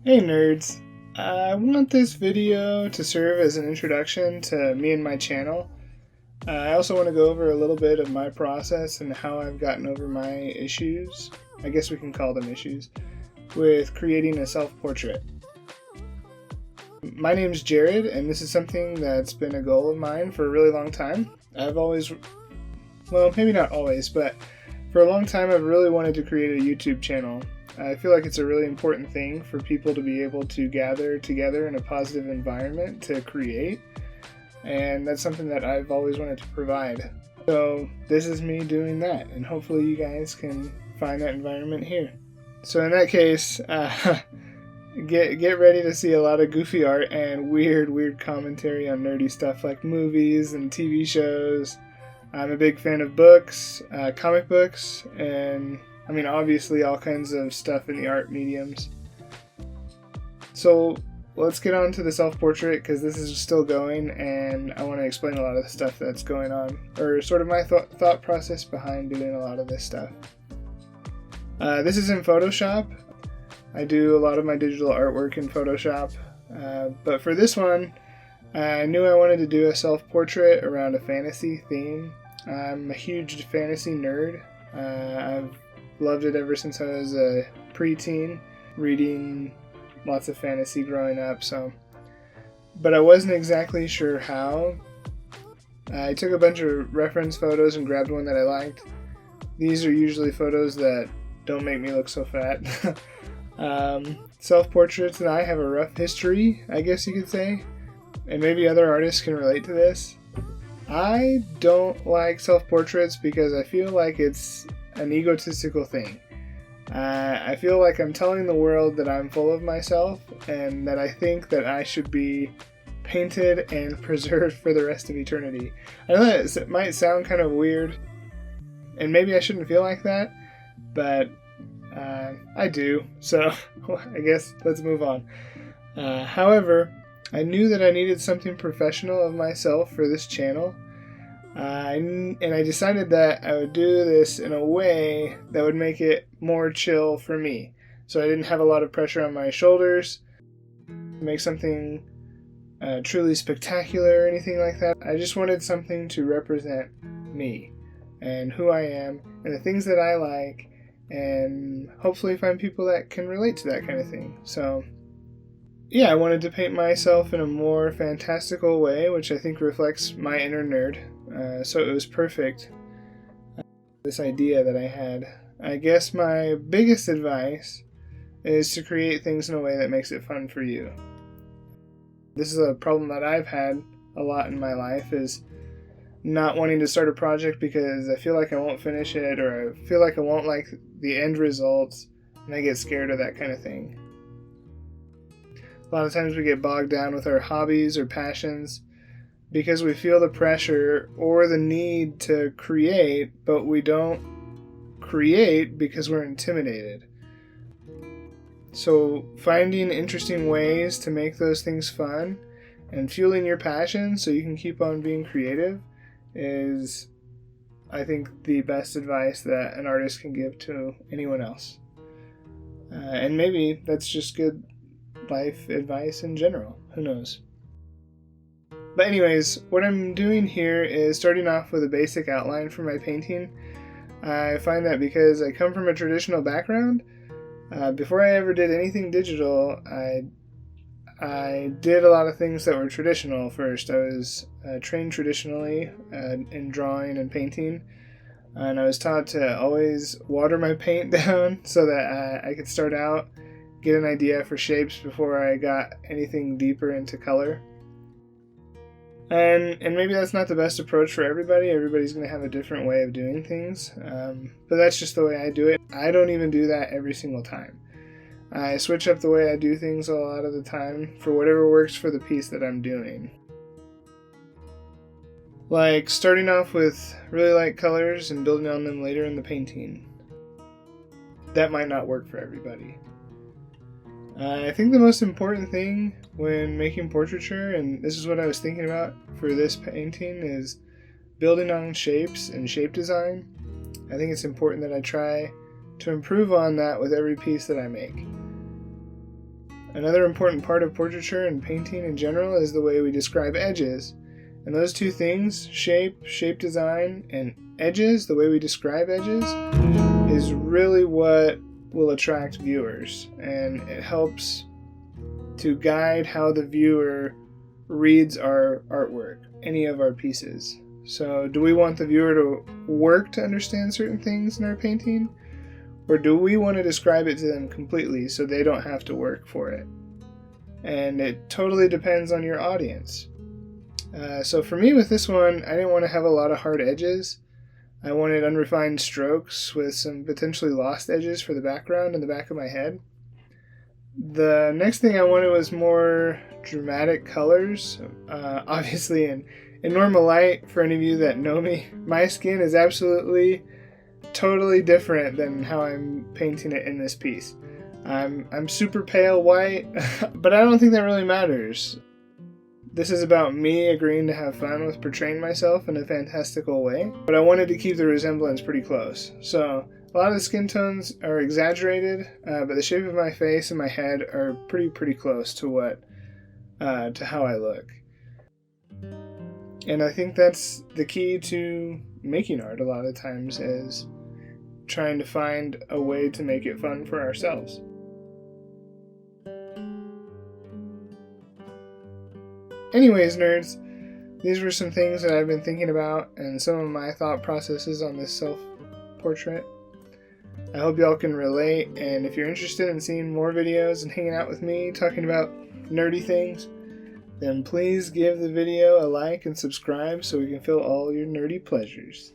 Hey nerds! I want this video to serve as an introduction to me and my channel. I also want to go over a little bit of my process and how I've gotten over my issues, I guess we can call them issues, with creating a self-portrait. My name's Jared, and this is something that's been a goal of mine for a really long time. I've always, well, maybe not always, but for a long time I've really wanted to create a YouTube channel. I feel like it's a really important thing for people to be able to gather together in a positive environment to create, and that's something that I've always wanted to provide. So this is me doing that, and hopefully you guys can find that environment here. So in that case, get ready to see a lot of goofy art and weird commentary on nerdy stuff like movies and TV shows. I'm a big fan of books, comic books, and I mean, obviously all kinds of stuff in the art mediums. So let's get on to the self-portrait, because this is still going and I want to explain a lot of the stuff that's going on, or sort of my thought process behind doing a lot of this stuff. This is in Photoshop. I do a lot of my digital artwork in Photoshop, but for this one I knew I wanted to do a self-portrait around a fantasy theme. I'm a huge fantasy nerd. I've loved it ever since I was a preteen, reading lots of fantasy growing up, but I wasn't exactly sure how. I took a bunch of reference photos and grabbed one that I liked. These are usually photos that don't make me look so fat. Self-portraits and I have a rough history, I guess you could say, and maybe other artists can relate to this. I don't like self-portraits because I feel like it's an egotistical thing. I feel like I'm telling the world that I'm full of myself and that I think that I should be painted and preserved for the rest of eternity. I know that it might sound kind of weird, and maybe I shouldn't feel like that, but I do, so I guess let's move on. However, I knew that I needed something professional of myself for this channel. And I decided that I would do this in a way that would make it more chill for me. So I didn't have a lot of pressure on my shoulders to make something truly spectacular or anything like that. I just wanted something to represent me and who I am and the things that I like, and hopefully find people that can relate to that kind of thing. So yeah, I wanted to paint myself in a more fantastical way, which I think reflects my inner nerd. So it was perfect, this idea that I had. I guess my biggest advice is to create things in a way that makes it fun for you. This is a problem that I've had a lot in my life, is not wanting to start a project because I feel like I won't finish it, or I feel like I won't like the end results, and I get scared of that kind of thing. A lot of times we get bogged down with our hobbies or passions because we feel the pressure or the need to create, but we don't create because we're intimidated. So finding interesting ways to make those things fun and fueling your passion so you can keep on being creative is, I think, the best advice that an artist can give to anyone else. And maybe that's just good life advice in general. Who knows? But anyways, what I'm doing here is starting off with a basic outline for my painting. I find that because I come from a traditional background, before I ever did anything digital, I did a lot of things that were traditional first. I was trained traditionally in drawing and painting, and I was taught to always water my paint down so that I could start out, get an idea for shapes before I got anything deeper into color. And maybe that's not the best approach for everybody. Everybody's going to have a different way of doing things, but that's just the way I do it. I don't even do that every single time. I switch up the way I do things a lot of the time for whatever works for the piece that I'm doing. Like starting off with really light colors and building on them later in the painting. That might not work for everybody. I think the most important thing when making portraiture, and this is what I was thinking about for this painting, is building on shapes and shape design. I think it's important that I try to improve on that with every piece that I make. Another important part of portraiture and painting in general is the way we describe edges. And those two things, shape design, and edges, the way we describe edges, is really what will attract viewers. And it helps to guide how the viewer reads our artwork, any of our pieces. So do we want the viewer to work to understand certain things in our painting? Or do we want to describe it to them completely so they don't have to work for it? And it totally depends on your audience. So for me with this one, I didn't want to have a lot of hard edges. I wanted unrefined strokes with some potentially lost edges for the background and the back of my head. The next thing I wanted was more dramatic colors. Obviously in normal light, for any of you that know me, my skin is absolutely totally different than how I'm painting it in this piece. I'm super pale white, but I don't think that really matters. This is about me agreeing to have fun with portraying myself in a fantastical way, but I wanted to keep the resemblance pretty close. So a lot of the skin tones are exaggerated, but the shape of my face and my head are pretty close to to how I look. And I think that's the key to making art a lot of times, is trying to find a way to make it fun for ourselves. Anyways, nerds, these were some things that I've been thinking about and some of my thought processes on this self-portrait. I hope y'all can relate, and if you're interested in seeing more videos and hanging out with me talking about nerdy things, then please give the video a like and subscribe so we can fill all your nerdy pleasures.